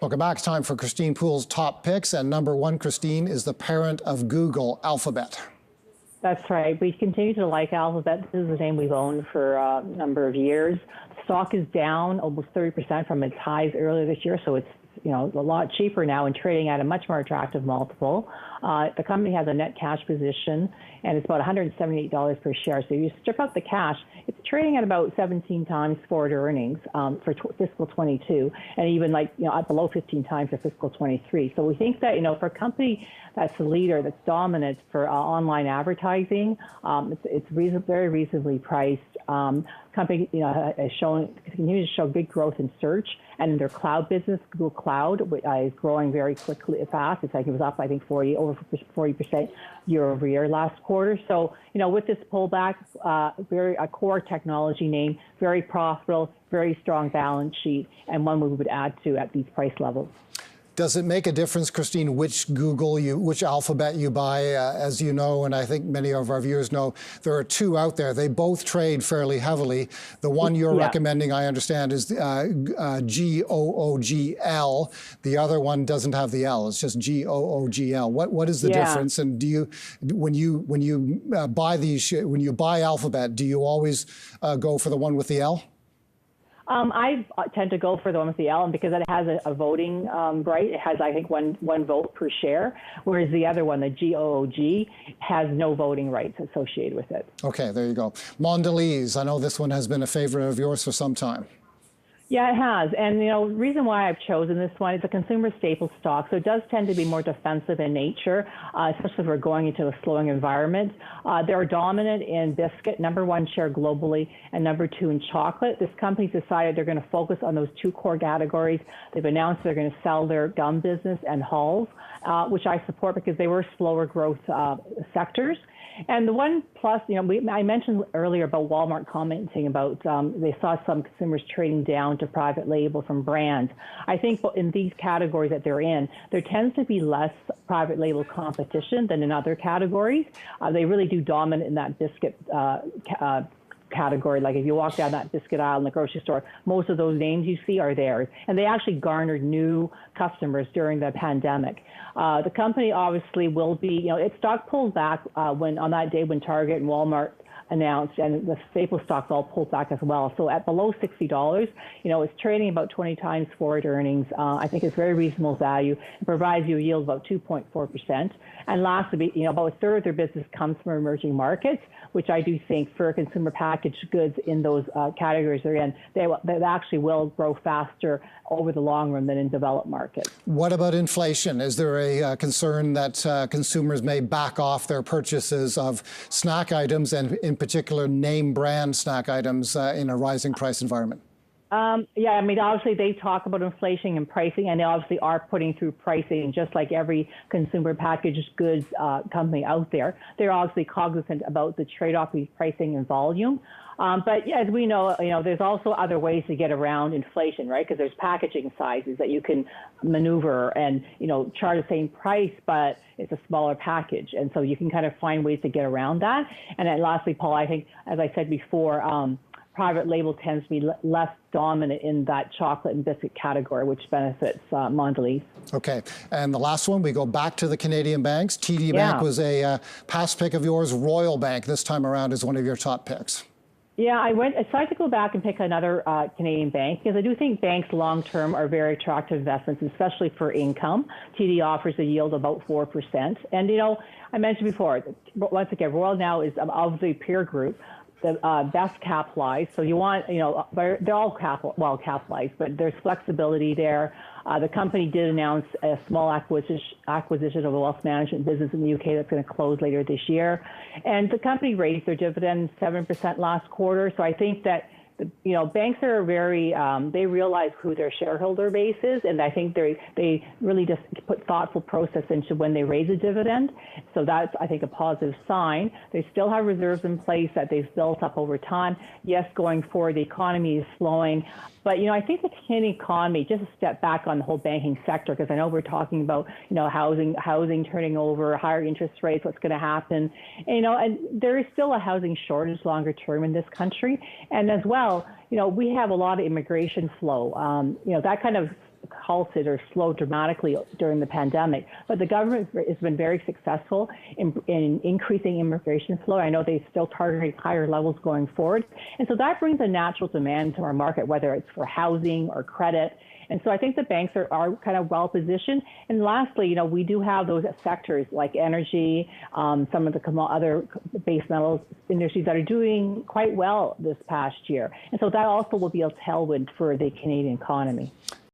Welcome back. It's time for Christine Poole's top picks. And number one, Christine, is the parent of Google, Alphabet. That's right. We continue to like Alphabet. This is the name we've owned for a number of years. Stock is down almost 30% from its highs earlier this year, so it's a lot cheaper now and trading at a much more attractive multiple. The company has a net cash position, and it's about $178 per share. So you strip out the cash, it's trading at about 17 times forward earnings for fiscal 22, and even at below 15 times for fiscal 23. So we think that for a company that's the leader, that's dominant for online advertising, it's very reasonably priced. Company continues to show big growth in search, and in their cloud business, Google Cloud is growing very quickly, fast. It was up, I think, over 40% year over year last quarter. So, with this pullback, a core technology name, very profitable, very strong balance sheet, and one we would add to at these price levels. Does it make a difference, Christine, which Alphabet you buy? As you know, and I think many of our viewers know, there are two out there. They both trade fairly heavily. The one you're recommending, I understand, is GOOGL. The other one doesn't have the L. It's just GOOGL. What is the difference? And do you, when you buy Alphabet, do you always go for the one with the L? I tend to go for the one with the L, and because it has a voting right, it has, I think, one vote per share, whereas the other one, the GOOG, has no voting rights associated with it. Okay, there you go. Mondelez, I know this one has been a favorite of yours for some time. Yeah, it has. And, the reason why I've chosen this one is a consumer staple stock. So it does tend to be more defensive in nature, especially if we're going into a slowing environment. They're dominant in biscuit, number one share globally, and number two in chocolate. This company's decided they're going to focus on those two core categories. They've announced they're going to sell their gum business and Halls, which I support because they were slower growth sectors. And the one plus, I mentioned earlier about Walmart commenting about they saw some consumers trading down to private label from brands. I think in these categories that they're in, there tends to be less private label competition than in other categories. They really do dominate in that biscuit category. Like if you walk down that biscuit aisle in the grocery store, most of those names you see are theirs. And they actually garnered new customers during the pandemic. The company obviously will be, its stock pulled back on that day when Target and Walmart announced, and the staple stocks all pulled back as well. So at below $60, it's trading about 20 times forward earnings. I think it's very reasonable value. It provides you a yield of about 2.4%. And lastly, about a third of their business comes from emerging markets, which I do think for consumer packaged goods in those categories they're in, they actually will grow faster over the long run than in developed markets. What about inflation? Is there a concern that consumers may back off their purchases of snack items, and in particular name brand snack items in a rising price environment? Yeah, I mean, obviously they talk about inflation and pricing, and they obviously are putting through pricing just like every consumer packaged goods company out there. They're obviously cognizant about the trade-off between pricing and volume. But as we know, there's also other ways to get around inflation, right? Because there's packaging sizes that you can maneuver and, charge the same price, but it's a smaller package. And so you can kind of find ways to get around that. And then lastly, Paul, I think, as I said before, private label tends to be less dominant in that chocolate and biscuit category, which benefits Mondelez. Okay, and the last one, we go back to the Canadian banks. TD Bank was a past pick of yours. Royal Bank this time around is one of your top picks. Yeah, I decided to go back and pick another Canadian bank because I do think banks long-term are very attractive investments, especially for income. TD offers a yield of about 4%. And, I mentioned before, once again, Royal now is of the peer group, the best capitalized. So you want, they're all well capitalized, but there's flexibility there. The company did announce a small acquisition of a wealth management business in the UK that's going to close later this year. And the company raised their dividend 7% last quarter. So I think that banks are very, they realize who their shareholder base is, and I think they really just put thoughtful process into when they raise a dividend. So that's, I think, a positive sign. They still have reserves in place that they've built up over time. Yes, going forward, the economy is slowing. But, I think the Canadian economy, just a step back on the whole banking sector, because I know we're talking about, housing turning over, higher interest rates, what's going to happen. And there is still a housing shortage longer term in this country. And as well, we have a lot of immigration flow. That kind of halted or slowed dramatically during the pandemic. But the government has been very successful in increasing immigration flow. I know they're still targeting higher levels going forward. And so that brings a natural demand to our market, whether it's for housing or credit. And so I think the banks are kind of well positioned. And lastly, we do have those sectors like energy, some of the other base metals industries that are doing quite well this past year. And so that also will be a tailwind for the Canadian economy.